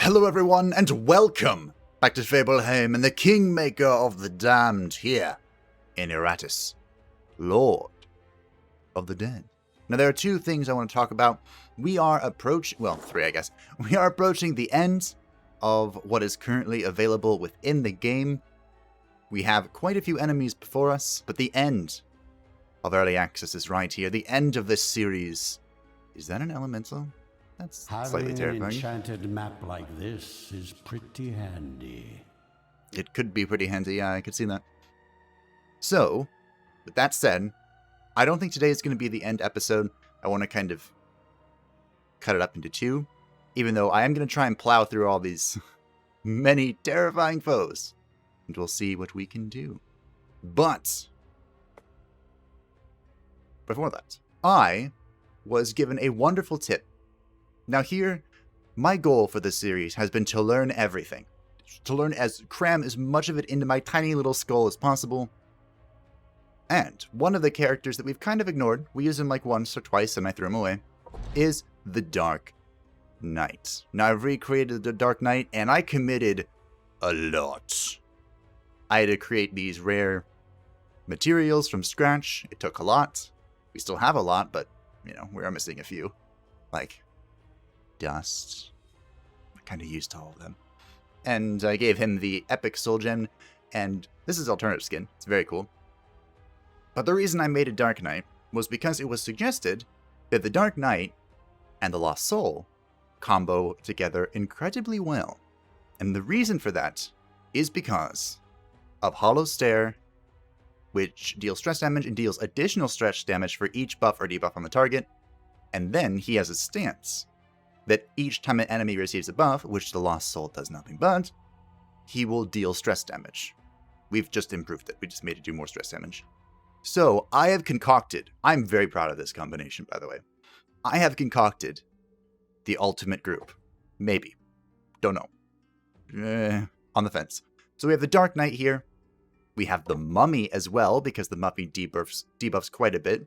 Hello everyone, and welcome back to Fableheim and the Kingmaker of the Damned here in Iratus, Lord of the Dead. Now there are two things I want to talk about. We are three I guess. We are approaching the end of what is currently available within the game. We have quite a few enemies before us, but the end of Early Access is right here. The end of this series. Is that an elemental? That's slightly terrifying. Having an enchanted map like this is pretty handy. It could be pretty handy, yeah, I could see that. So, with that said, I don't think today is going to be the end episode. I want to kind of cut it up into two, even though I am going to try and plow through all these many terrifying foes, and we'll see what we can do. But, before that, I was given a wonderful tip. Now here, my goal for this series has been to learn everything. To cram as much of it into my tiny little skull as possible. And one of the characters that we've kind of ignored, we used him like once or twice and I threw him away, is the Dark Knight. Now I've recreated the Dark Knight and I committed a lot. I had to create these rare materials from scratch. It took a lot. We still have a lot, but, we are missing a few. Like dust. I'm kind of used to all of them. And I gave him the Epic Soul Gem, and this is alternative skin. It's very cool. But the reason I made a Dark Knight was because it was suggested that the Dark Knight and the Lost Soul combo together incredibly well. And the reason for that is because of Hollow Stare, which deals stress damage and deals additional stress damage for each buff or debuff on the target. And then he has a stance that each time an enemy receives a buff, which the Lost Soul does nothing but, he will deal stress damage. We've just improved it. We just made it do more stress damage. So, I have concocted, I'm very proud of this combination, by the way. I have concocted the ultimate group. Maybe. Don't know. On the fence. So we have the Dark Knight here. We have the Mummy as well, because the Mummy debuffs quite a bit.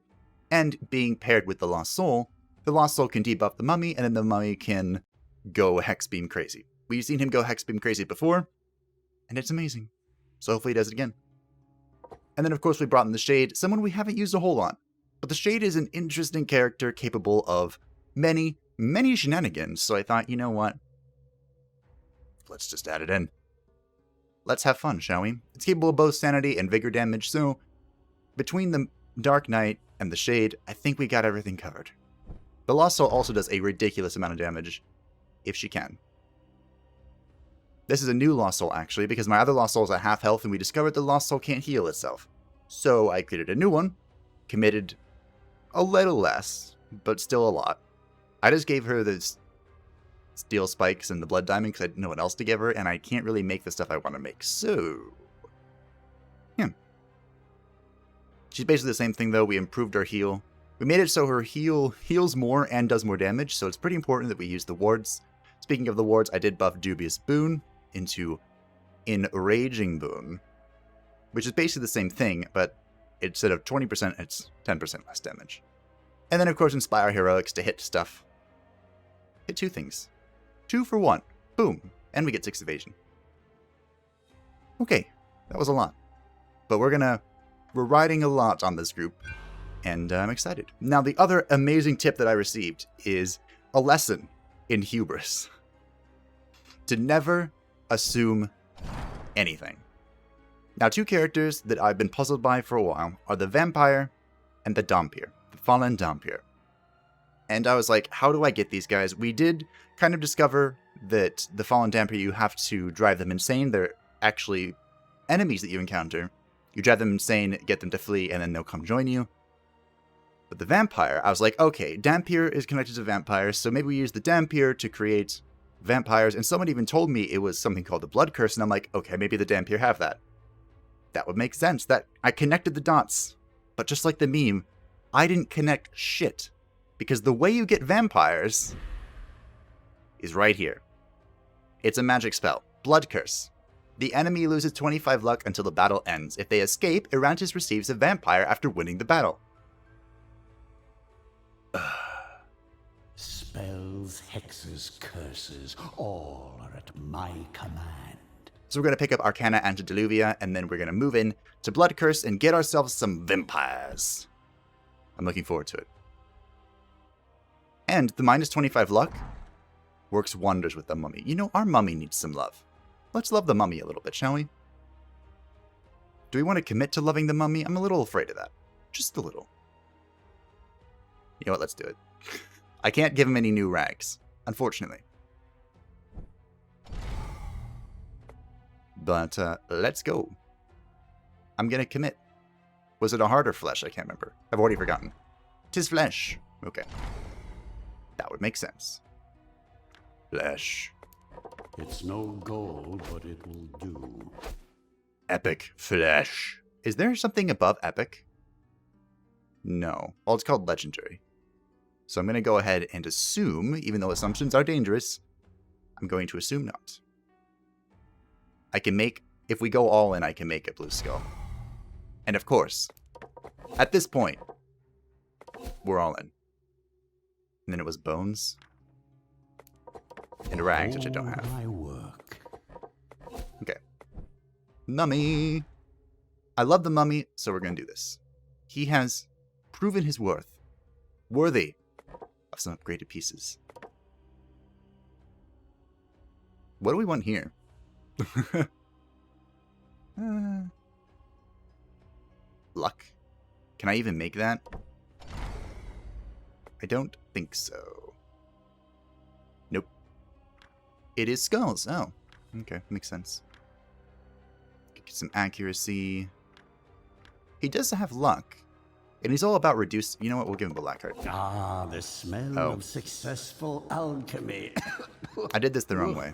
And being paired with the Lost Soul can debuff the Mummy, and then the Mummy can go Hex Beam crazy. We've seen him go Hex Beam crazy before, and it's amazing. So hopefully he does it again. And then of course we brought in the Shade, someone we haven't used a whole lot. But the Shade is an interesting character capable of many, many shenanigans, so I thought, you know what? Let's just add it in. Let's have fun, shall we? It's capable of both sanity and vigor damage, so between the Dark Knight and the Shade, I think we got everything covered. The Lost Soul also does a ridiculous amount of damage, if she can. This is a new Lost Soul, actually, because my other Lost Soul is at half health, and we discovered the Lost Soul can't heal itself. So I created a new one, committed a little less, but still a lot. I just gave her the Steel Spikes and the Blood Diamond because I didn't know what else to give her, and I can't really make the stuff I want to make, so... yeah. She's basically the same thing, though. We improved our heal. We made it so her heal heals more and does more damage, so it's pretty important that we use the wards. Speaking of the wards, I did buff Dubious Boon into Enraging Boon, which is basically the same thing, but instead of 20%, it's 10% less damage. And then, of course, Inspire Heroics to hit stuff. Hit two things. 2 for 1. Boom. And we get 6 evasion. Okay, that was a lot. But we're riding a lot on this group. And I'm excited. Now, the other amazing tip that I received is a lesson in hubris. To never assume anything. Now, two characters that I've been puzzled by for a while are the Vampire and the Dhampir, the Fallen Dhampir. And I was like, how do I get these guys? We did kind of discover that the Fallen Dhampir, you have to drive them insane. They're actually enemies that you encounter. You drive them insane, get them to flee, and then they'll come join you. But the Vampire, I was like, okay, Dhampir is connected to vampires, so maybe we use the Dhampir to create vampires. And someone even told me it was something called the Blood Curse, and I'm like, okay, maybe the Dhampir have that. That would make sense. That I connected the dots. But just like the meme, I didn't connect shit. Because the way you get vampires is right here. It's a magic spell. Blood Curse. The enemy loses 25 luck until the battle ends. If they escape, Iratus receives a vampire after winning the battle. Spell Spells, hexes, curses, all are at my command. So we're going to pick up Arcana Antediluvium, and then we're going to move in to Blood Curse and get ourselves some vampires. I'm looking forward to it. And the minus 25 luck works wonders with the mummy. You know, our mummy needs some love. Let's love the mummy a little bit, shall we? Do we want to commit to loving the mummy? I'm a little afraid of that. Just a little. You know what? Let's do it. I can't give him any new rags, unfortunately. But let's go. I'm going to commit. Was it a heart or flesh? I can't remember. I've already forgotten. 'Tis flesh. Okay. That would make sense. Flesh. It's no gold, but it will do. Epic flesh. Is there something above epic? No. Well, it's called legendary. So I'm going to go ahead and assume, even though assumptions are dangerous, I'm going to assume not. I can make, if we go all in, I can make a blue skull. And of course, at this point, we're all in. And then it was bones. And rags, which I don't have. My work. Okay. Mummy. I love the mummy, so we're going to do this. He has proven his worth. Worthy of some upgraded pieces. What do we want here? Luck. Can I even make that? I don't think so. Nope. It is skulls. Oh. Okay, makes sense. Get some accuracy. He does have luck. And he's all about reduce. You know what? We'll give him the black card. Ah, the smell of successful alchemy. I did this the wrong way.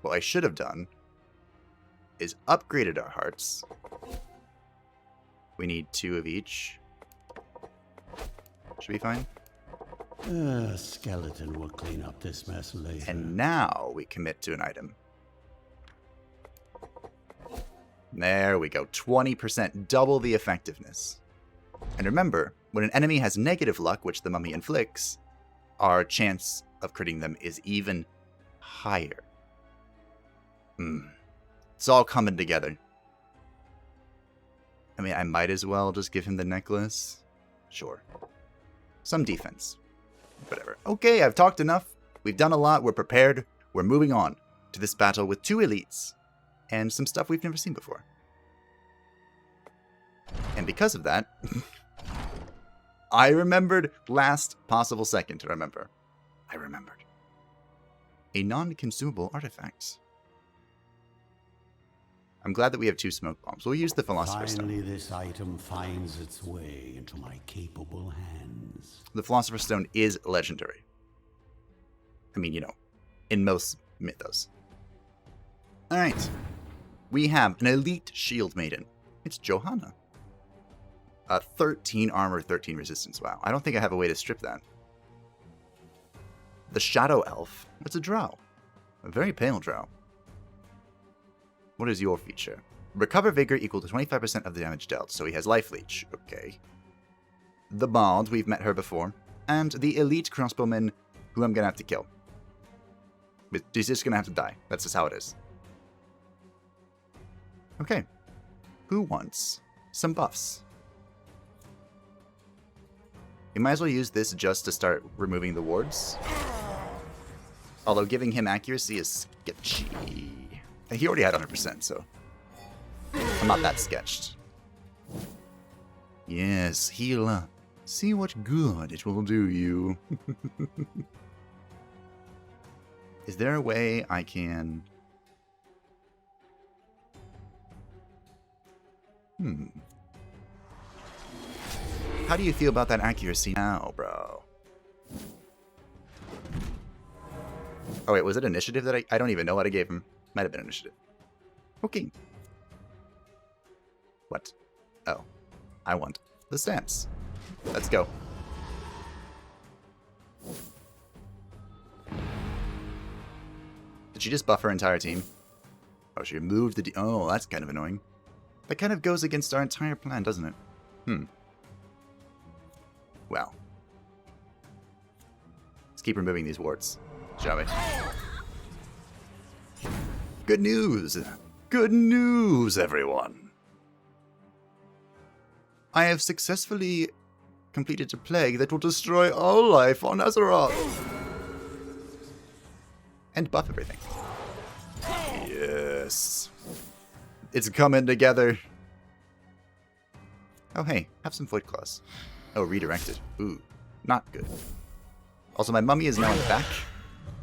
What I should have done is upgraded our hearts. We need 2 of each. Should be fine. Skeleton will clean up this mess later. And now we commit to an item. There we go. 20%, double the effectiveness. And remember, when an enemy has negative luck, which the mummy inflicts, our chance of critting them is even higher. It's all coming together. I mean, I might as well just give him the necklace. Sure. Some defense. Whatever. Okay, I've talked enough. We've done a lot. We're prepared. We're moving on to this battle with 2 elites. And some stuff we've never seen before. And because of that, I remembered last possible second to remember. I remembered. A non-consumable artifact. I'm glad that we have 2 smoke bombs. We'll use the Philosopher's Stone. Finally, this item finds its way into my capable hands. The Philosopher's Stone is legendary. I mean, you know, in most mythos. Alright. We have an elite shield maiden. It's Johanna. 13 armor, 13 resistance. Wow. I don't think I have a way to strip that. The Shadow Elf. It's a drow. A very pale drow. What is your feature? Recover vigor equal to 25% of the damage dealt, so he has life leech. Okay. The Bard, we've met her before. And the elite crossbowman, who I'm going to have to kill. But he's just going to have to die. That's just how it is. Okay. Who wants some buffs? You might as well use this just to start removing the wards. Although giving him accuracy is sketchy. He already had 100%, so I'm not that sketched. Yes, heal up. See what good it will do you. Is there a way I can... How do you feel about that accuracy now, bro? Oh wait, was it initiative that I don't even know what I gave him. Might have been initiative. Okay. What? Oh. I want the stamps. Let's go. Did she just buff her entire team? Oh, she removed the... Oh, that's kind of annoying. That kind of goes against our entire plan, doesn't it? Well. Let's keep removing these warts, shall we? Good news! Good news, everyone! I have successfully completed a plague that will destroy all life on Azeroth! And buff everything. Yes. It's coming together. Oh hey, have some Void Claws. Oh, redirected. Ooh, not good. Also, my mummy is now in the back,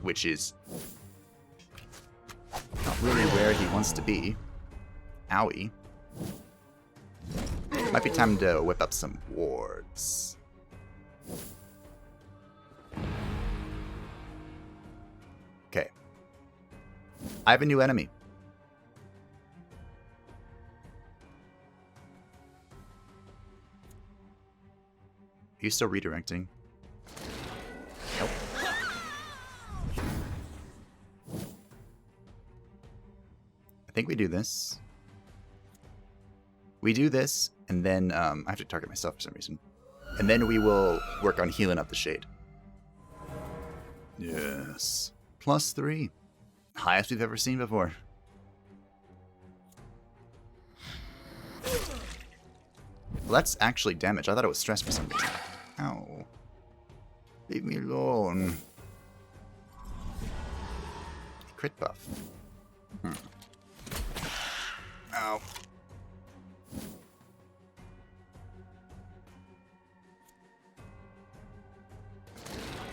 which is not really where he wants to be. Owie. Might be time to whip up some wards. Okay. I have a new enemy. Are you still redirecting? Nope. I think we do this. We do this, and then I have to target myself for some reason. And then we will work on healing up the shade. Yes. +3. Highest we've ever seen before. Well, that's actually damage. I thought it was stress for some reason. Ow. Leave me alone. Crit buff. Ow.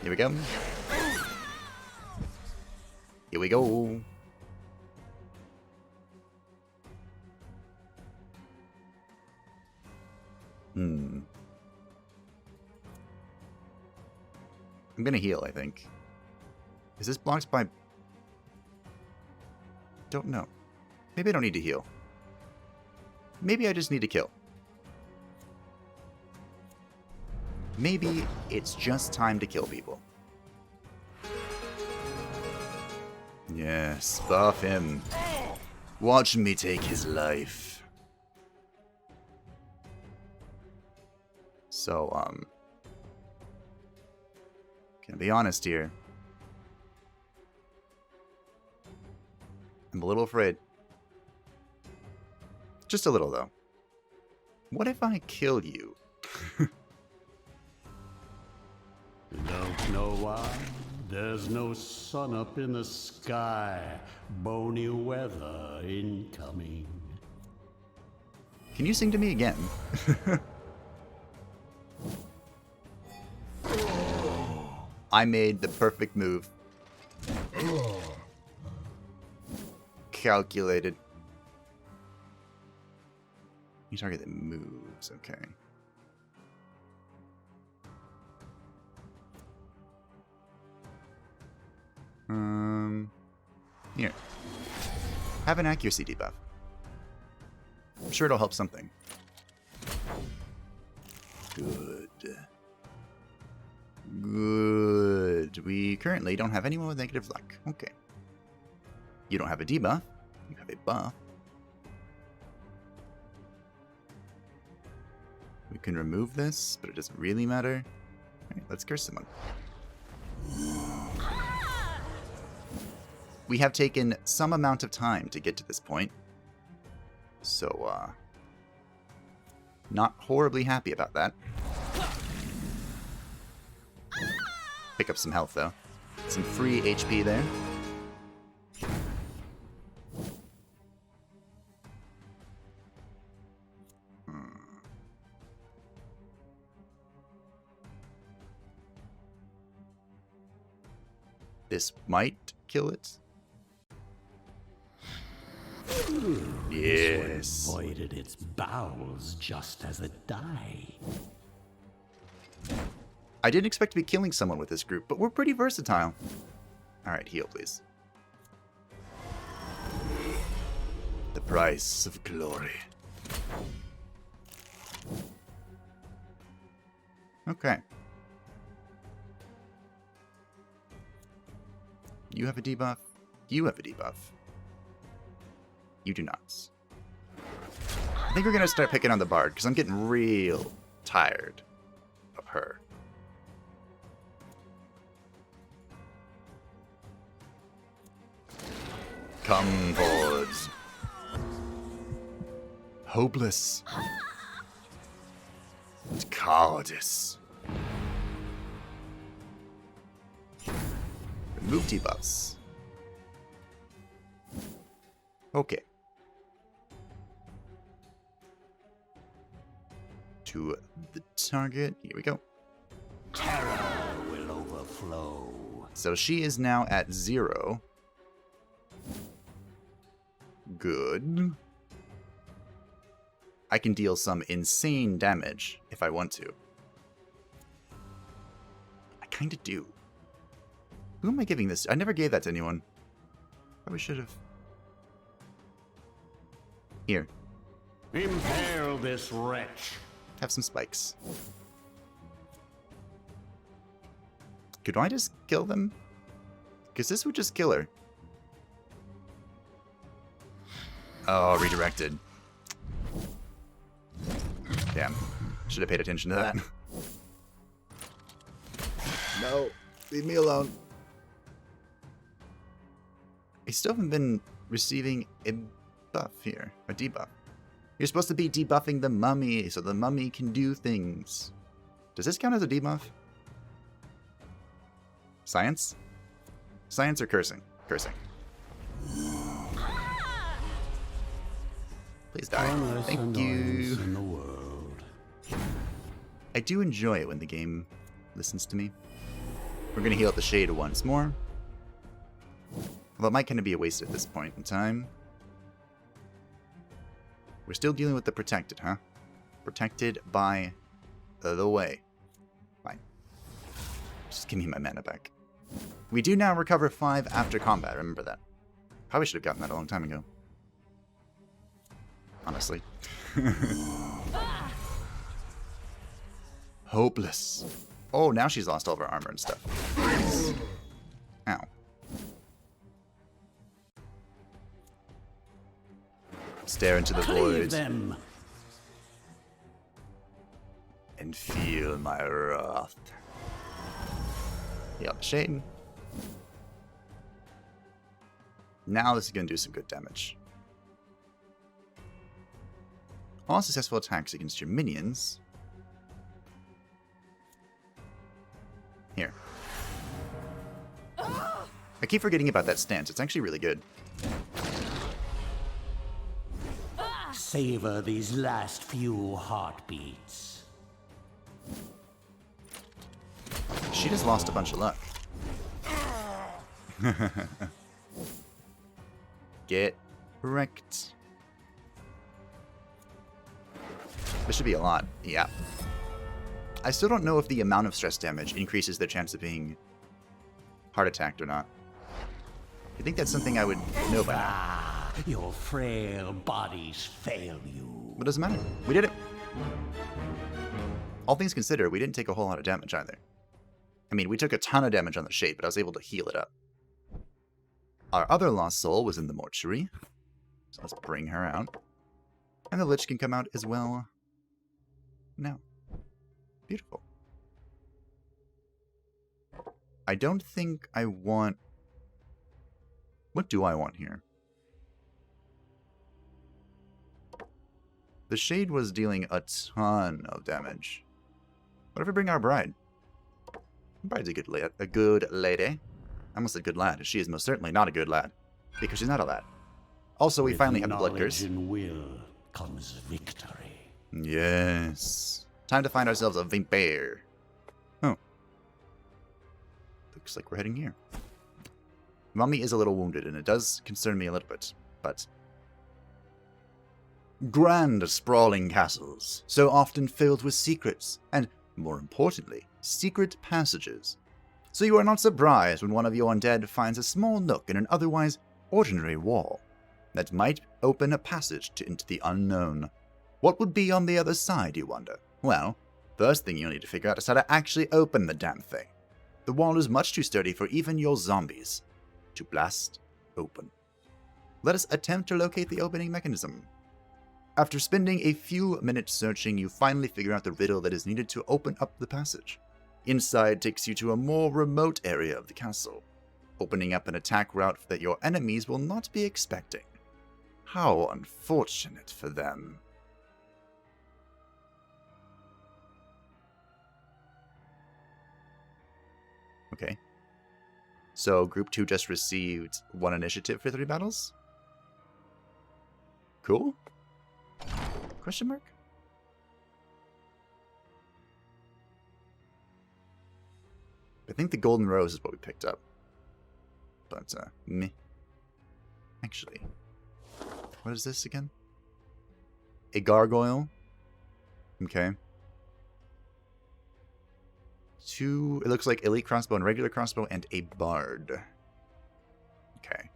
Here we go. Here we go. I'm gonna heal, I think. Is this blocked by... Don't know. Maybe I don't need to heal. Maybe I just need to kill. Maybe it's just time to kill people. Yes, buff him. Watch me take his life. So, gonna be honest here. I'm a little afraid. Just a little, though. What if I kill you? Don't know why. There's no sun up in the sky. Bony weather incoming. Can you sing to me again? I made the perfect move. Calculated. You target that moves, okay. Here. Have an accuracy debuff. I'm sure it'll help something. Good. Good. We currently don't have anyone with negative luck. Okay. You don't have a debuff. You have a buff. We can remove this, but it doesn't really matter. Alright, let's curse someone. We have taken some amount of time to get to this point. So, not horribly happy about that. Pick up some health, though. Some free HP there. This might kill it. Yes. Voided its bowels just as it died. I didn't expect to be killing someone with this group, but we're pretty versatile. Alright, heal, please. The price of glory. Okay. You have a debuff. You have a debuff. You do not. I think we're going to start picking on the bard, because I'm getting real tired of her. Come forwards. Hopeless. And cowardice. Remove debuffs. Okay. To the target. Here we go. Terror will overflow. So she is now at 0. Good. I can deal some insane damage if I want to. I kind of do. Who am I giving this to? I never gave that to anyone. Probably should have. Here. Impale this wretch. Have some spikes. Could I just kill them? Because this would just kill her. Oh, redirected. Damn. Should have paid attention to that. No. Leave me alone. I still haven't been receiving a buff here. A debuff. You're supposed to be debuffing the mummy so the mummy can do things. Does this count as a debuff? Science? Science or cursing? Cursing. Please die. Thank you. In the world. I do enjoy it when the game listens to me. We're going to heal up the shade once more. Although it might kind of be a waste at this point in time. We're still dealing with the protected, huh? Protected by the way. Fine. Just give me my mana back. We do now recover 5 after combat, remember that. Probably should have gotten that a long time ago. Honestly. Hopeless. Oh, now she's lost all of her armor and stuff. Ow. Stare into the void. Them. And feel my wrath. Yep, shade. Now this is going to do some good damage. All successful attacks against your minions. Here. I keep forgetting about that stance. It's actually really good. Savor these last few heartbeats. She just lost a bunch of luck. Get wrecked. This should be a lot. Yeah. I still don't know if the amount of stress damage increases their chance of being heart attacked or not. I think that's something I would know by now. Your frail bodies fail you. What does it matter? We did it. All things considered, we didn't take a whole lot of damage either. I mean, we took a ton of damage on the shade, but I was able to heal it up. Our other lost soul was in the mortuary. So let's bring her out. And the Lich can come out as well. Now. Beautiful. I don't think I want... What do I want here? The shade was dealing a ton of damage. What if we bring our bride? Bride's a good lady. I almost said good lad. She is most certainly not a good lad. Because she's not a lad. Also, we finally have the blood curse. With knowledge and will comes victory. Yes. Time to find ourselves a vampire. Oh. Looks like we're heading here. Mummy is a little wounded, and it does concern me a little bit, but... Grand, sprawling castles, so often filled with secrets, and, more importantly, secret passages. So you are not surprised when one of your undead finds a small nook in an otherwise ordinary wall that might open a passage into the unknown. What would be on the other side, you wonder? Well, first thing you'll need to figure out is how to actually open the damn thing. The wall is much too sturdy for even your zombies to blast open. Let us attempt to locate the opening mechanism. After spending a few minutes searching, you finally figure out the riddle that is needed to open up the passage. Inside takes you to a more remote area of the castle. opening up an attack route that your enemies will not be expecting. How unfortunate for them. Okay. So Group 2 just received 1 initiative for 3 battles? Cool? Question mark? I think the Golden Rose is what we picked up. But, meh. Actually, what is this again? A gargoyle. Okay. 2, it looks like elite crossbow and regular crossbow, and a bard. Okay.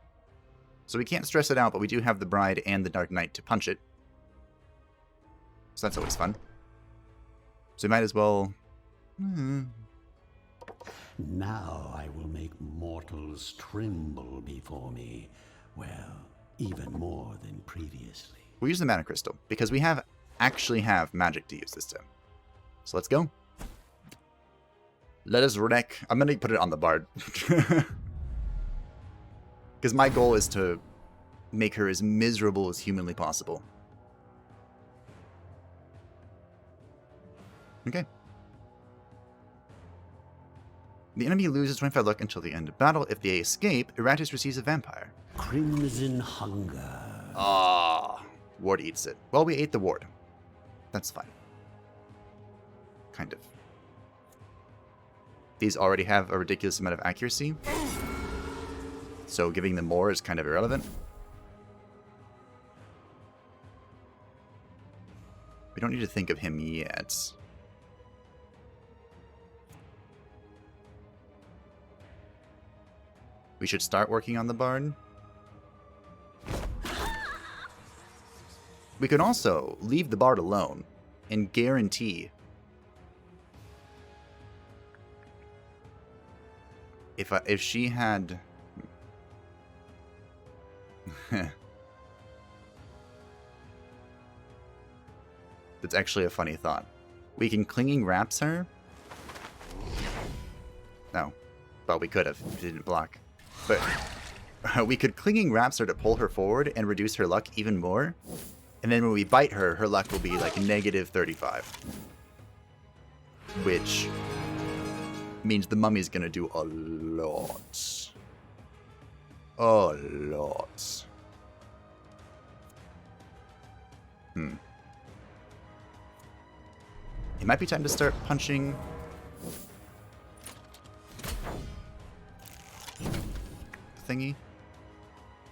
So we can't stress it out, but we do have the bride and the Dark Knight to punch it. So that's always fun. So we might as well... Now I will make mortals tremble before me. Well, even more than previously. We'll use the mana crystal, because we actually have magic to use this time. So let's go. Let us wreck. I'm going to put it on the bard. Because my goal is to make her as miserable as humanly possible. Okay. The enemy loses 25 luck until the end of battle. If they escape, Iratus receives a vampire. Crimson hunger. Ah, ward eats it. Well, we ate the ward. That's fine. Kind of. These already have a ridiculous amount of accuracy, so giving them more is kind of irrelevant. We don't need to think of him yet. We should start working on the bard. We could also leave the bard alone and guarantee if she had that's actually a funny thought. We can clinging wraps her. No. Well, we could have if it didn't block. But we could clinging wraps her to pull her forward and reduce her luck even more. And then when we bite her, her luck will be like negative 35. Which means the mummy's gonna do a lot. A lot. It might be time to start punching. Thingy.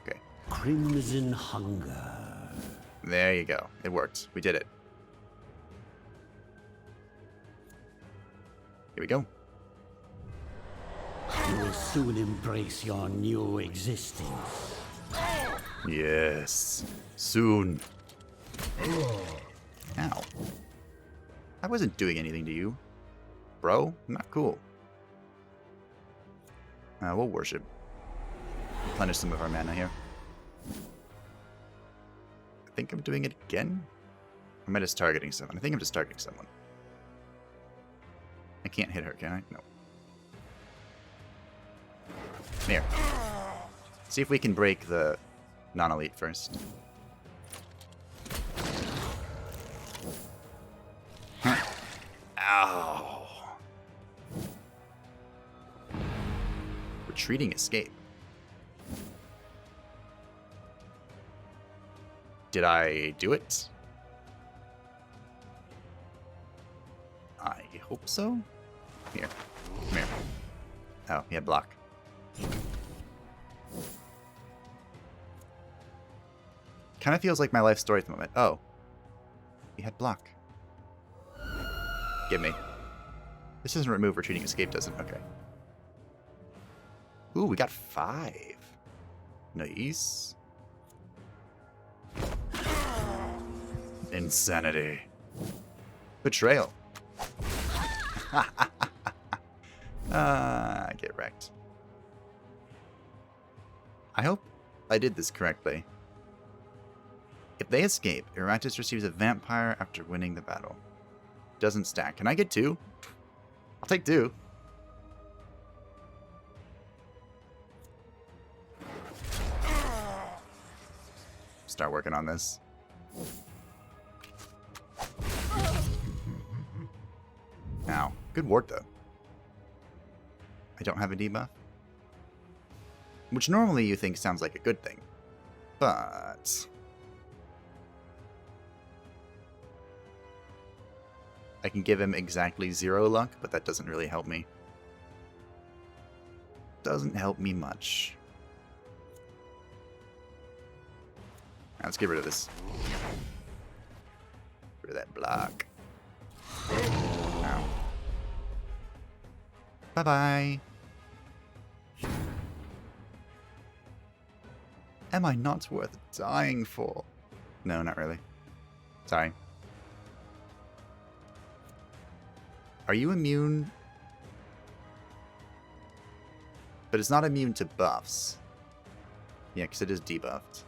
Okay. Crimson hunger. There you go. It worked. We did it. Here we go. You will soon embrace your new existence. Yes. Soon. Ow. I wasn't doing anything to you. Bro, not cool. We'll worship. Replenish some of our mana here. I think I'm doing it again? Or am I just targeting someone? I think I'm just targeting someone. I can't hit her, can I? No. Here. See if we can break the non-elite first. Ow. Retreating escape. Did I do it? I hope so. Here. Come here. Oh, he had block. Kind of feels like my life story at the moment. Oh. He had block. Give me. This doesn't remove retreating escape, does it? Okay. Ooh, we got 5. Nice. Insanity. Betrayal. Get wrecked. I hope I did this correctly. If they escape, Iratus receives a vampire after winning the battle. Doesn't stack. Can I get 2? I'll take 2. start working on this. Ow. Good ward, though. I don't have a debuff. Which normally you think sounds like a good thing. But... I can give him exactly 0 luck, but that doesn't really help me. Doesn't help me much. Let's get rid of this. Get rid of that block. Ow. Bye-bye. Am I not worth dying for? No, not really. Sorry. Are you immune? But it's not immune to buffs. Yeah, because it is debuffed.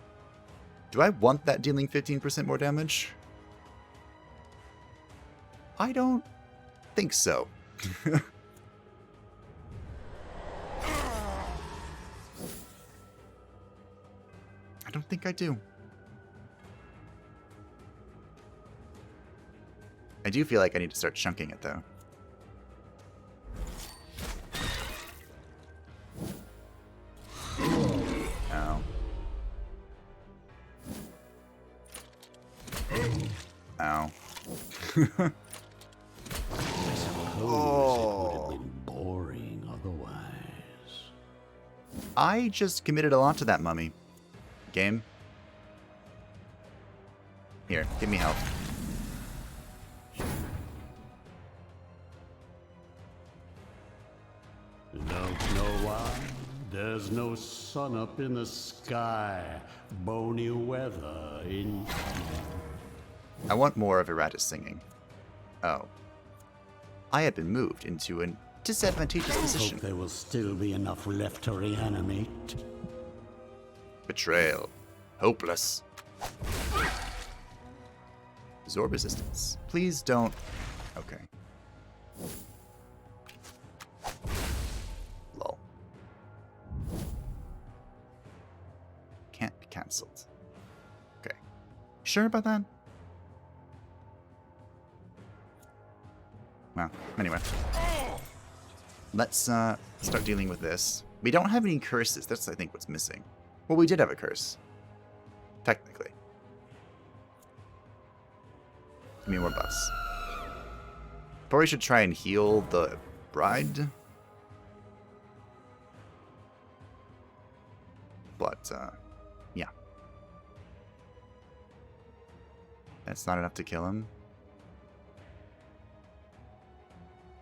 Do I want that dealing 15% more damage? I don't think so. I don't think I do. I do feel like I need to start chunking it, though. Ow. Ow. Oh. It would have been boring otherwise. I just committed a lot to that mummy. Game. Here, give me health. Don't know why. There's no sun up in the sky. Bony weather in. I want more of Iratus singing. Oh. I had been moved into a disadvantageous position. Hope there will still be enough left to reanimate. Betrayal. Hopeless. Absorb resistance. Please don't... Okay. Lol. Can't be cancelled. Okay. Sure about that? Well, anyway. Let's start dealing with this. We don't have any curses. That's, I think, what's missing. Well, we did have a curse. Technically. Give me more buffs. Probably should try and heal the bride. But, yeah. That's not enough to kill him.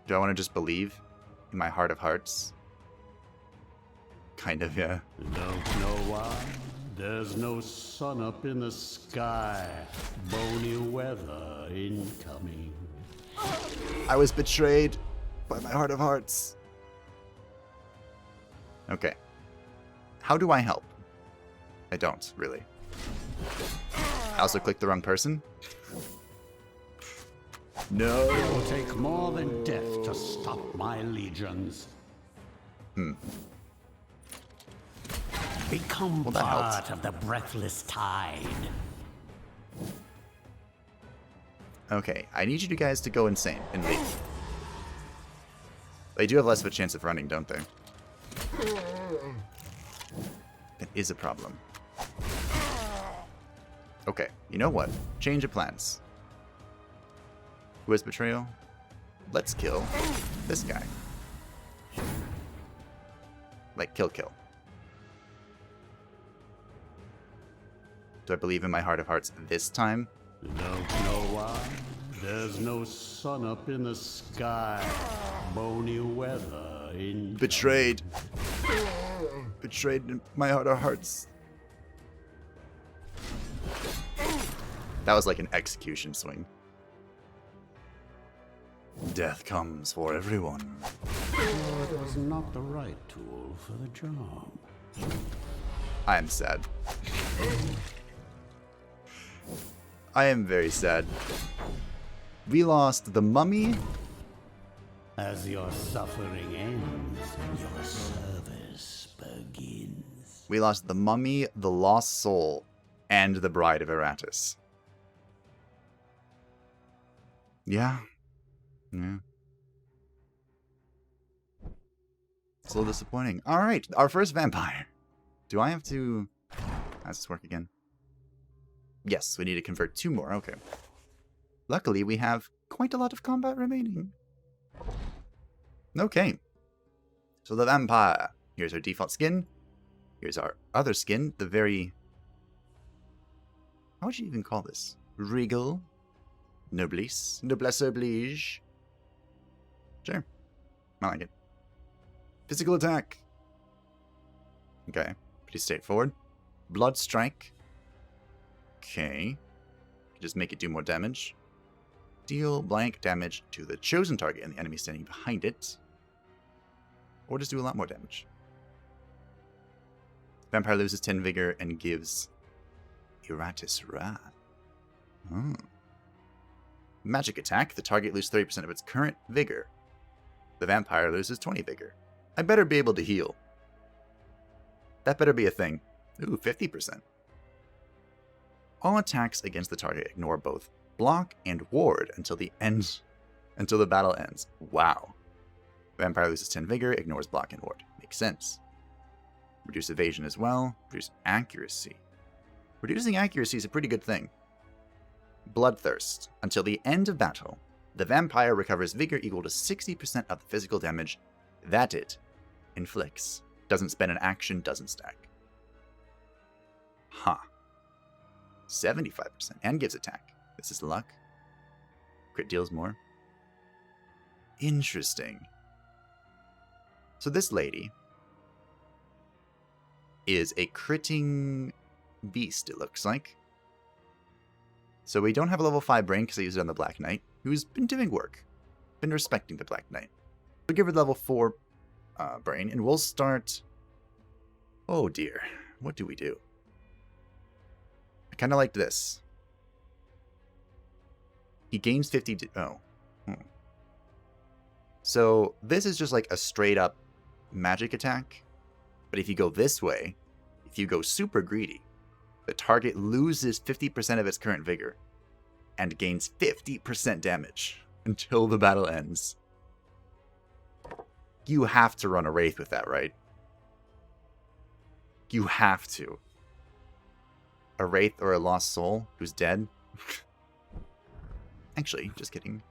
Do I want to just believe in my heart of hearts? Kind of, yeah. Don't know why. There's no sun up in the sky. Bony weather incoming. I was betrayed by my heart of hearts. Okay. How do I help? I don't, really. I also clicked the wrong person. No. It will take more than death to stop my legions. Become Well, that part helped. of the breathless tide. Okay, I need you guys to go insane and leave. They do have less of a chance of running, don't they? That is a problem. Okay, you know what? Change of plans. Who has betrayal? Let's kill this guy. Like, kill. Do I believe in my heart of hearts this time? Don't know why. There's no sun up in the sky. Bony weather in. Betrayed. Betrayed in my heart of hearts. That was like an execution swing. Death comes for everyone. It was not the right tool for the job. I am sad. I am very sad. We lost the mummy. As your suffering ends, your service begins. We lost the mummy, the lost soul, and the Bride of Iratus. Yeah. Yeah. It's a little disappointing. Alright, our first vampire. Do I have to... How does this work again? Yes, we need to convert 2 more. Okay. Luckily, we have quite a lot of combat remaining. Okay. So the vampire. Here's our default skin. Here's our other skin. The very... How would you even call this? Regal? Noblesse? Noblesse oblige? Sure. I like it. Physical attack. Okay. Pretty straightforward. Blood strike. Okay. Just make it do more damage. Deal blank damage to the chosen target and the enemy standing behind it. Or just do a lot more damage. Vampire loses 10 vigor and gives Iratus wrath. Oh. Magic attack. The target loses 30% of its current vigor. The vampire loses 20 vigor. I better be able to heal. That better be a thing. Ooh, 50%. All attacks against the target ignore both block and ward until the battle ends. Wow. Vampire loses 10 vigor, ignores block and ward. Makes sense. Reduce evasion as well. Reduce accuracy. Reducing accuracy is a pretty good thing. Bloodthirst. Until the end of battle, the vampire recovers vigor equal to 60% of the physical damage that it inflicts. Doesn't spend an action, doesn't stack. Huh. 75%. And gives attack. This is luck. Crit deals more. Interesting. So this lady is a critting beast, it looks like. So we don't have a level 5 brain because I used it on the Black Knight, who's been doing work. Been respecting the Black Knight. We'll give her level 4 brain, and we'll start... Oh dear. What do we do? I kind of like this. He gains 50... So this is just like a straight up magic attack. But if you go this way, if you go super greedy, the target loses 50% of its current vigor and gains 50% damage until the battle ends. You have to run a Wraith with that, right? You have to. A Wraith or a Lost Soul who's dead? Actually, just kidding.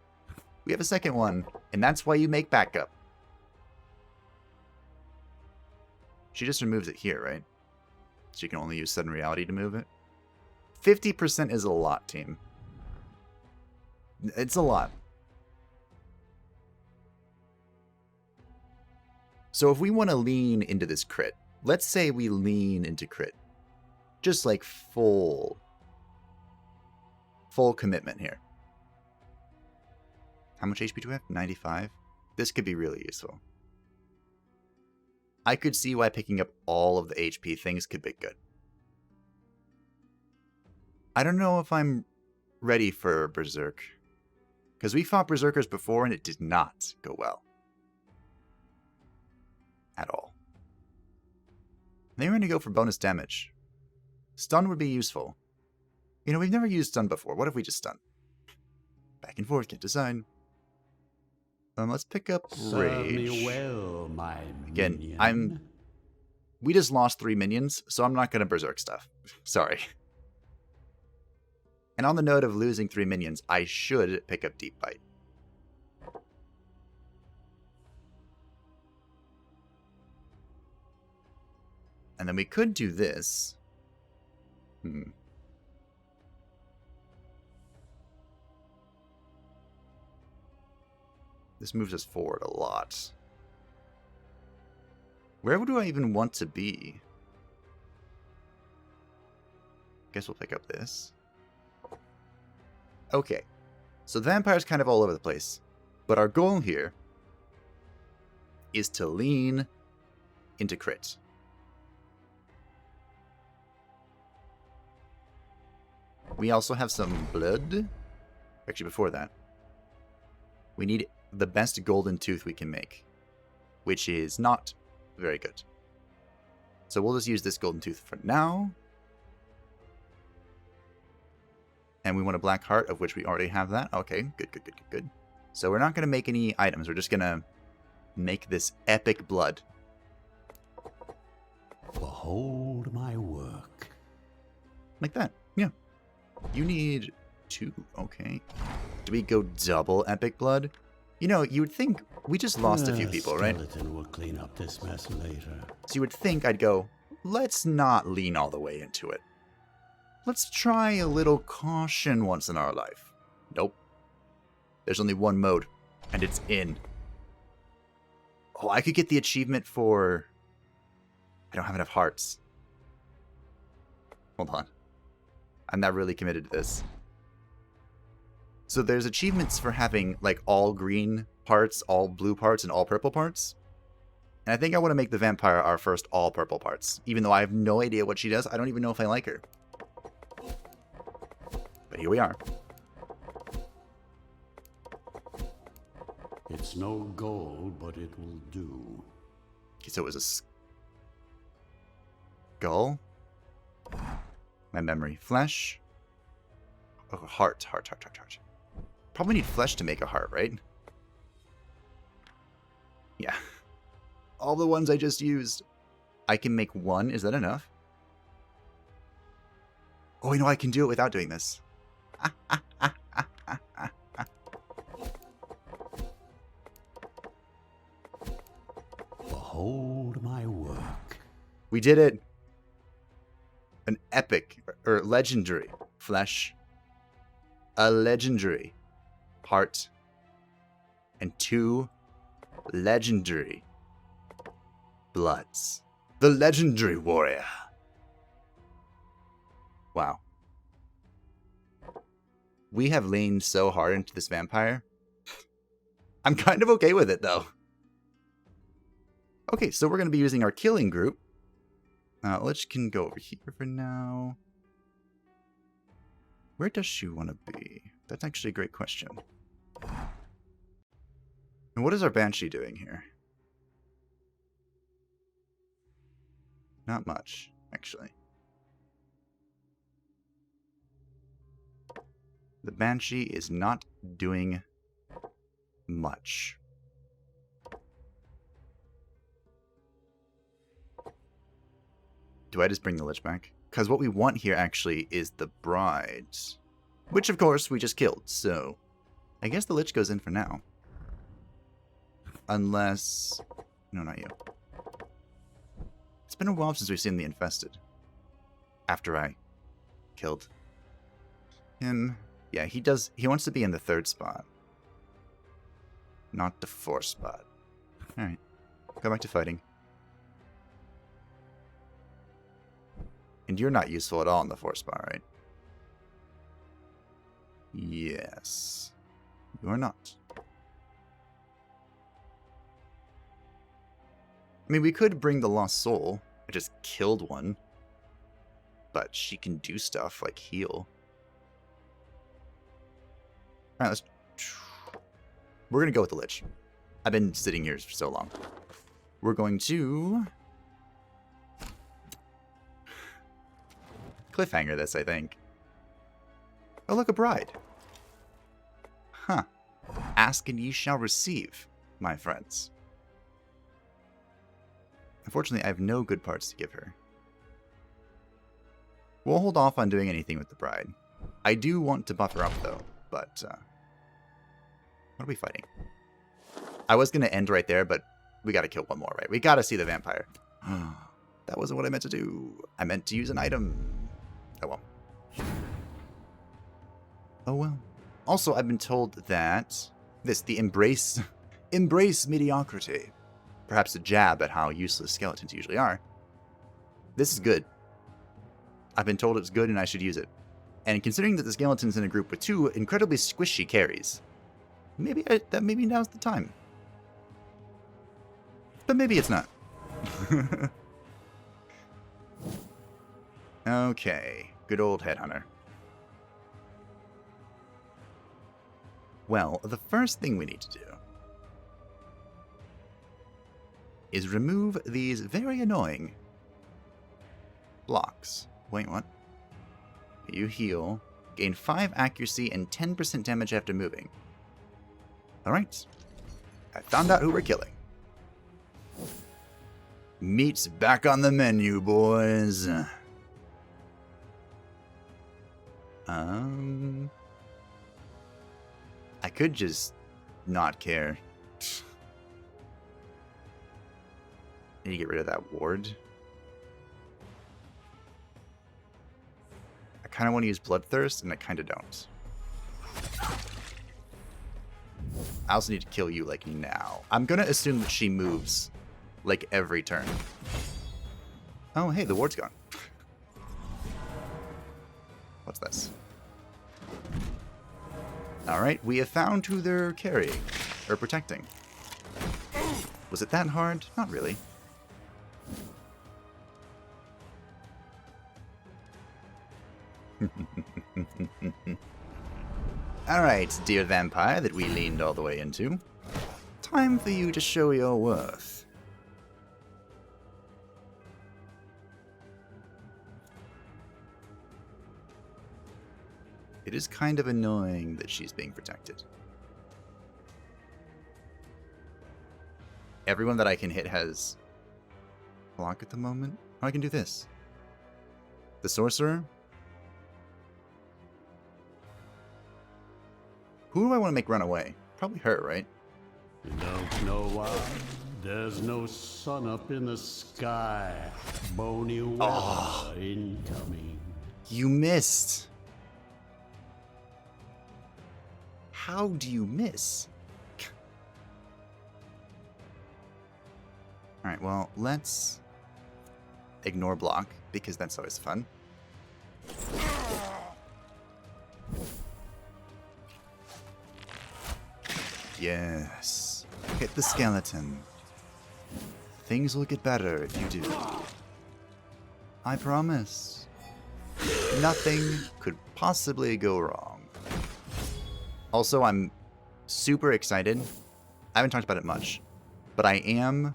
We have a second one, and that's why you make backup. She just removes it here, right? She can only use Sudden Reality to move it. 50% is a lot, team. It's a lot. So if we want to lean into this crit, let's say we lean into crit. Just like full commitment here. How much HP do we have? 95? This could be really useful. I could see why picking up all of the HP things could be good. I don't know if I'm ready for Berserk. Because we fought Berserkers before and it did not go well. At all. Maybe we're going to go for bonus damage. Stun would be useful. You know, we've never used stun before. What if we just stun? Back and forth, can't decide. Let's pick up Rage. Serve me well, my Again, minion. we just lost 3 minions, so I'm not going to Berserk stuff. Sorry. And on the note of losing 3 minions, I should pick up Deep Bite. And then we could do this. This moves us forward a lot. Where do I even want to be? Guess we'll pick up this. Okay. So the vampire's kind of all over the place. But our goal here is to lean into crit. We also have some blood. Actually, before that, we need the best golden tooth we can make, which is not very good. So we'll just use this golden tooth for now. And we want a black heart, of which we already have that. Okay, good, good, good, good, good. So we're not going to make any items. We're just going to make this epic blood. Behold my work. Like that, yeah. You need 2, okay. Do we go double epic blood? You know, you would think we just lost a few people, right? Skeleton will clean up this mess later. So you would think I'd go, let's not lean all the way into it. Let's try a little caution once in our life. Nope. There's only one mode, and it's in. Oh, I could get the achievement for... I don't have enough hearts. Hold on. I'm not really committed to this. So there's achievements for having, like, all green parts, all blue parts, and all purple parts. And I think I want to make the vampire our first all purple parts. Even though I have no idea what she does. I don't even know if I like her. But here we are. It's no gold, but it will do. Okay, so it was a skull. My memory. Flesh. Oh, heart. Heart. Probably need flesh to make a heart, right? Yeah. All the ones I just used. I can make 1. Is that enough? Oh, I know I can do it without doing this. Behold my work. We did it. An epic, or legendary flesh. A legendary heart. And 2 legendary bloods. The legendary warrior. Wow. We have leaned so hard into this vampire. I'm kind of okay with it, though. Okay, so we're going to be using our killing group. Lich can go over here for now. Where does she want to be? That's actually a great question. And what is our Banshee doing here? Not much, actually. The Banshee is not doing much. Do I just bring the Lich back? Because what we want here actually is the bride. Which, of course, we just killed, so... I guess the Lich goes in for now. Unless... No, not you. It's been a while since we've seen the Infested. After I killed him. Yeah, he does... He wants to be in the 3rd spot. Not the 4th spot. Alright. Go back to fighting. And you're not useful at all in the 4th spot, right? Yes. You are not. I mean, we could bring the Lost Soul. I just killed one. But she can do stuff like heal. Alright, let's... We're going to go with the Lich. I've been sitting here for so long. We're going to... cliffhanger this, I think. Oh, look, a bride. Huh. Ask and ye shall receive, my friends. Unfortunately, I have no good parts to give her. We'll hold off on doing anything with the bride. I do want to buff her up, though, but... what are we fighting? I was going to end right there, but we got to kill one more, right? We got to see the vampire. That wasn't what I meant to do. I meant to use an item. Oh, well. Oh, well. Also, I've been told that the embrace mediocrity. Perhaps a jab at how useless skeletons usually are. This is good. I've been told it's good and I should use it. And considering that the skeleton's in a group with 2 incredibly squishy carries, maybe now's the time. But maybe it's not. Okay, good old headhunter. Well, the first thing we need to do is remove these very annoying blocks. Wait, what? You heal. Gain 5 accuracy and 10% damage after moving. Alright. I found out who we're killing. Meat's back on the menu, boys. I could just not care. Need to get rid of that ward. I kind of want to use Bloodthirst, and I kind of don't. I also need to kill you, like, now. I'm going to assume that she moves, like, every turn. Oh, hey, the ward's gone. What's this? Alright, we have found who they're carrying, or protecting. Was it that hard? Not really. Alright, dear vampire that we leaned all the way into. Time for you to show your worth. It is kind of annoying that she's being protected. Everyone that I can hit has block at the moment. Oh, I can do this. The sorcerer. Who do I want to make run away? Probably her, right? You don't know why? There's no sun up in the sky. Bony weather incoming. You missed. How do you miss? Alright, well, let's ignore block, because that's always fun. Yes. Hit the skeleton. Things will get better if you do. I promise. Nothing could possibly go wrong. Also, I'm super excited. I haven't talked about it much, but I am going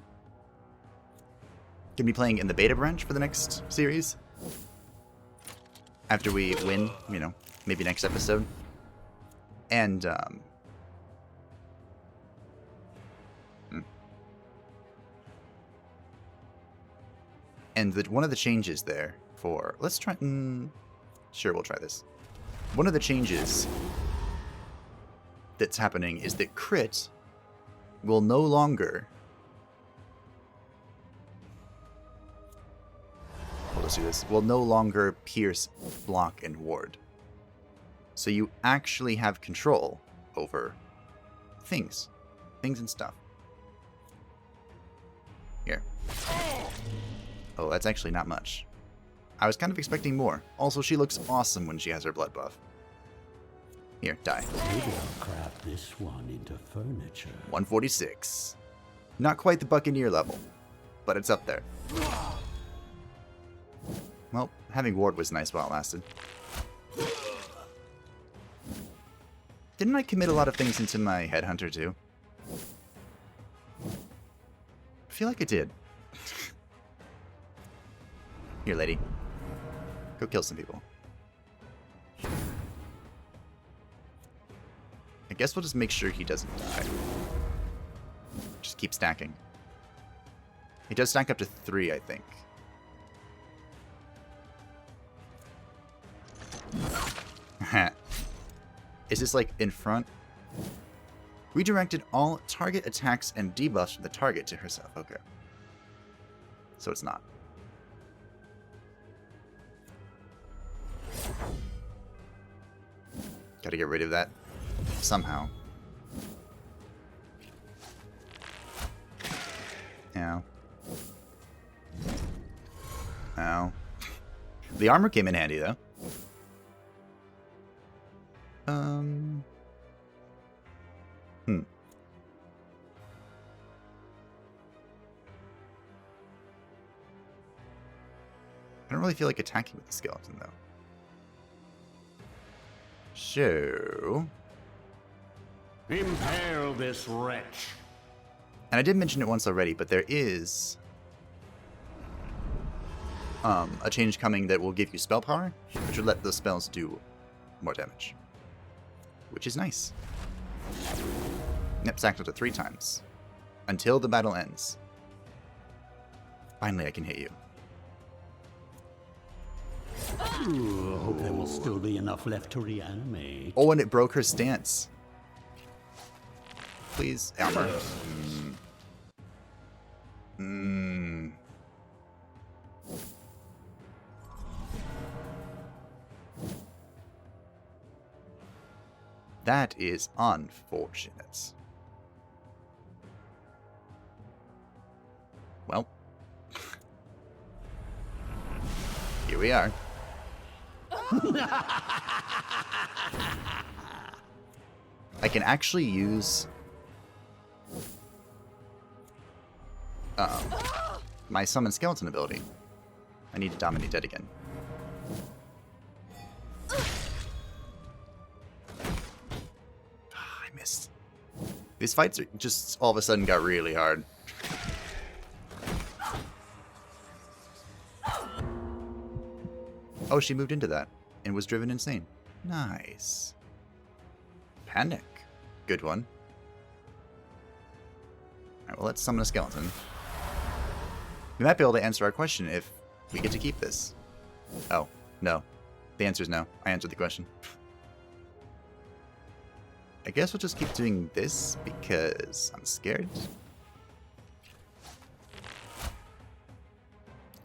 to be playing in the beta branch for the next series. After we win, you know, maybe next episode. And, one of the changes there for... Let's try... sure, we'll try this. One of the changes that's happening is that crit will no longer... Let's do this. Will no longer pierce, block, and ward. So you actually have control over things. Things and stuff. Here. Oh, that's actually not much. I was kind of expecting more. Also, she looks awesome when she has her blood buff. Here, die. Maybe I'll craft this one into furniture. 146. Not quite the Buccaneer level, but it's up there. Well, having ward was nice while it lasted. Didn't I commit a lot of things into my headhunter too? I feel like I did. Here, lady. Go kill some people. I guess we'll just make sure he doesn't die. Just keep stacking. He does stack up to 3, I think. Is this like in front? Redirected all target attacks and debuffs from the target to herself. Okay. So it's not. Gotta get rid of that somehow. Ow. Ow. The armor came in handy, though. I don't really feel like attacking with the skeleton, though. So... Impale this wretch. And I did mention it once already, but there is... a change coming that will give you spell power, which will let the spells do more damage. Which is nice. Yep, stacked up to 3 times. Until the battle ends. Finally, I can hit you. Ooh, I hope there will still be enough left to reanimate. Oh, and it broke her stance. Please, armor. That is unfortunate. Well, here we are. I can actually use my summon skeleton ability. I need to dominate dead again. I missed. These fights are just all of a sudden got really hard. Oh, she moved into that and was driven insane. Nice. Panic. Good one. Alright, well, let's summon a skeleton. We might be able to answer our question if we get to keep this. Oh, no. The answer is no. I answered the question. I guess we'll just keep doing this because I'm scared.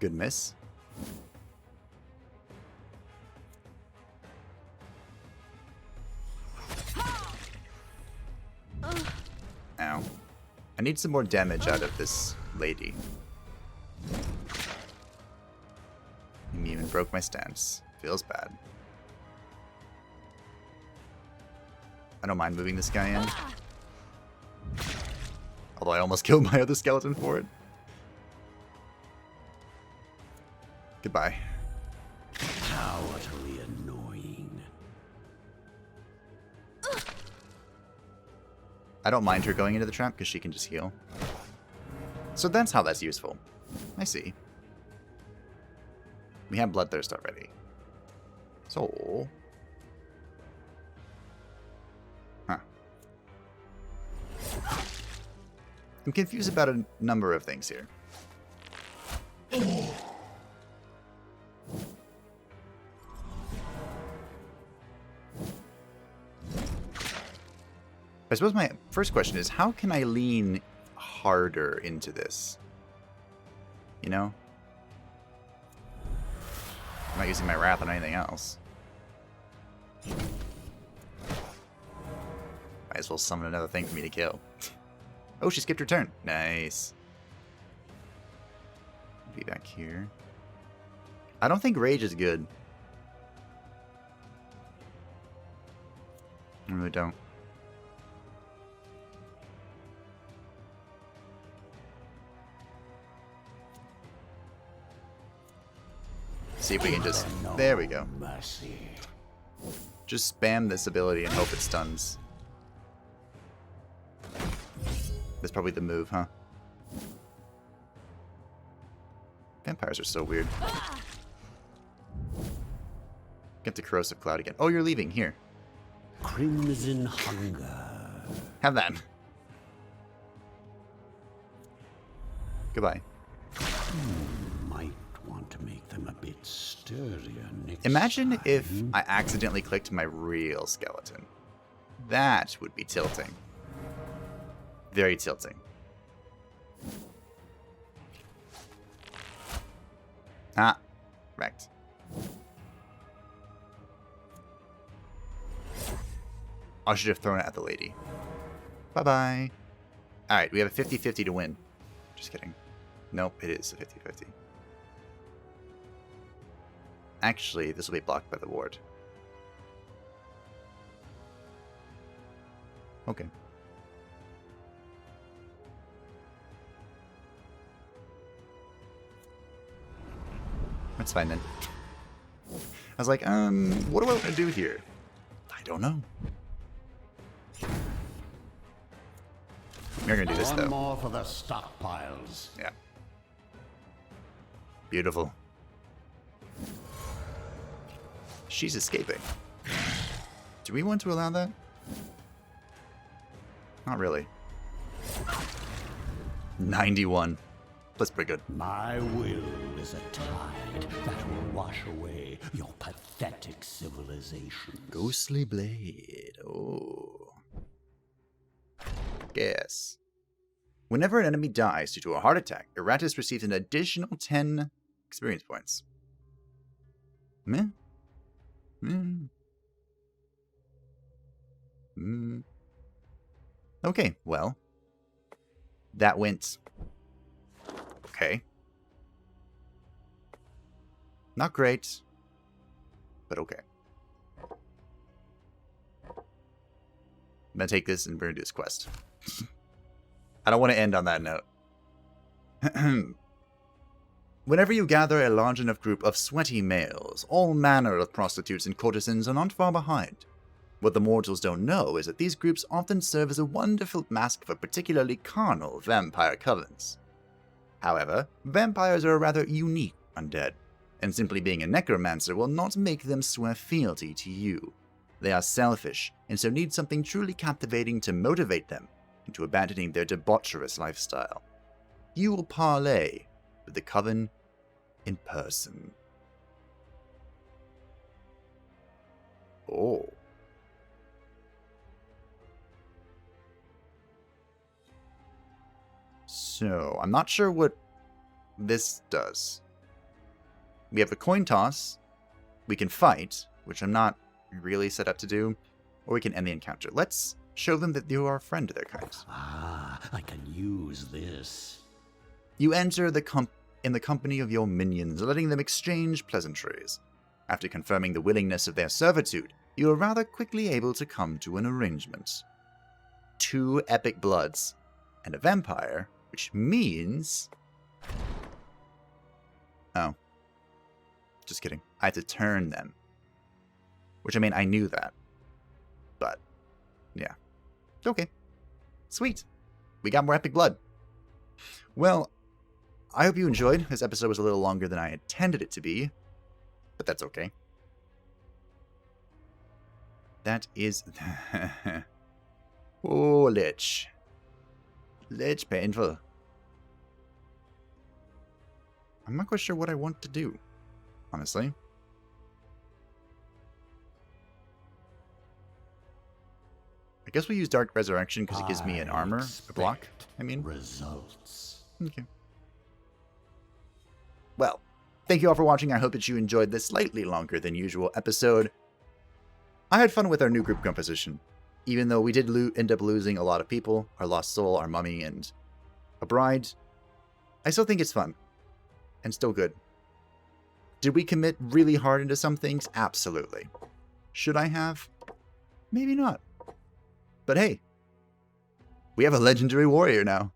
Good miss. Ow. I need some more damage out of this lady. And even broke my stance. Feels bad. I don't mind moving this guy in. Although I almost killed my other skeleton for it. Goodbye. How utterly annoying. I don't mind her going into the trap because she can just heal. So that's how that's useful. I see. We have Bloodthirst already. So... Huh. I'm confused about a number of things here. I suppose my first question is, how can I lean harder into this? You know? I'm not using my wrath on anything else. Might as well summon another thing for me to kill. Oh, she skipped her turn. Nice. Be back here. I don't think Rage is good. I really don't. See if we can just... There we go. Just spam this ability and hope it stuns. That's probably the move, huh? Vampires are so weird. Get the Corrosive Cloud again. Oh, you're leaving. Here. Crimson Hunger. Have that. Goodbye. Might want to make them a bit sturdier next Imagine time. if I accidentally clicked my real skeleton. That would be tilting. Very tilting. Ah, wrecked. I should have thrown it at the lady. Bye-bye. Alright, we have a 50-50 to win. Just kidding. Nope, it is a 50-50. Actually, this will be blocked by the ward. Okay. That's fine then. I was like, what do I want to do here? I don't know. We're gonna do this though. One more for the stockpiles. Yeah. Beautiful. She's escaping. Do we want to allow that? Not really. 91. That's pretty good. My will is a tide that will wash away your pathetic civilization. Ghostly Blade. Oh. Guess. Whenever an enemy dies due to a heart attack, Iratus receives an additional 10 experience points. Meh? Okay, well. That went... okay. Not great, but okay. I'm gonna take this and we're gonna do this quest. I don't want to end on that note. Whenever you gather a large enough group of sweaty males, all manner of prostitutes and courtesans are not far behind. What the mortals don't know is that these groups often serve as a wonderful mask for particularly carnal vampire covens. However, vampires are a rather unique undead, and simply being a necromancer will not make them swear fealty to you. They are selfish, and so need something truly captivating to motivate them into abandoning their debaucherous lifestyle. You will parley with the coven in person. Oh. So, I'm not sure what this does. We have a coin toss. We can fight, which I'm not really set up to do. Or we can end the encounter. Let's show them that you are a friend to their kind. Ah, I can use this. You enter in the company of your minions, letting them exchange pleasantries. After confirming the willingness of their servitude, you are rather quickly able to come to an arrangement. 2 epic bloods and a vampire, which means... oh. Just kidding. I have to turn them. Which, I mean, I knew that. But, yeah. Okay. Sweet. We got more epic blood. Well, I hope you enjoyed. This episode was a little longer than I intended it to be. But that's okay. That is... oh, Lich. Lich painful. I'm not quite sure what I want to do, honestly. I guess we use Dark Resurrection because it gives me an armor, a block, I mean. Results. Okay. Well, thank you all for watching. I hope that you enjoyed this slightly longer than usual episode. I had fun with our new group composition. Even though we did end up losing a lot of people, our lost soul, our mummy, and a bride, I still think it's fun. And still good. Did we commit really hard into some things? Absolutely. Should I have? Maybe not. But hey, we have a legendary warrior now.